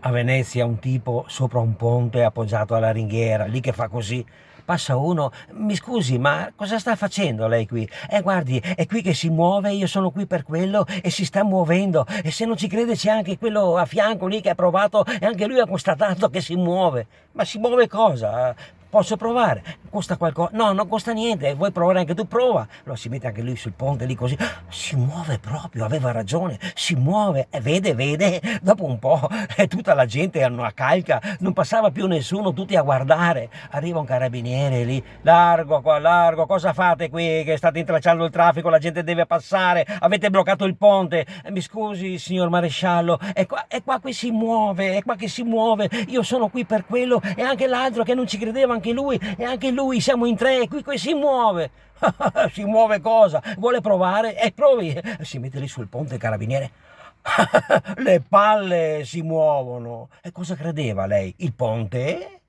A Venezia un tipo sopra un ponte appoggiato alla ringhiera, lì che fa così. Passa uno, mi scusi, ma cosa sta facendo lei qui? Guardi, è qui che si muove, io sono qui per quello e si sta muovendo. E se non ci crede c'è anche quello a fianco lì che ha provato e anche lui ha constatato che si muove. Ma si muove cosa? Posso provare? Costa qualcosa? No, non costa niente. Vuoi provare anche tu? Prova. Allora si mette anche lui sul ponte lì così. Si muove proprio, aveva ragione. Si muove. E vede. Dopo un po' tutta la gente a una calca, non passava più nessuno, tutti a guardare. Arriva un carabiniere lì. Largo qua, largo. Cosa fate qui che state intralciando il traffico? La gente deve passare. Avete bloccato il ponte. Mi scusi, signor maresciallo. È qua che si muove. È qua che si muove. Io sono qui per quello e anche l'altro che non ci credeva, anche lui, siamo in tre, qui si muove. Si muove cosa? Vuole provare? Provi. Si mette lì sul ponte il carabiniere. Le palle si muovono. E cosa credeva lei? Il ponte?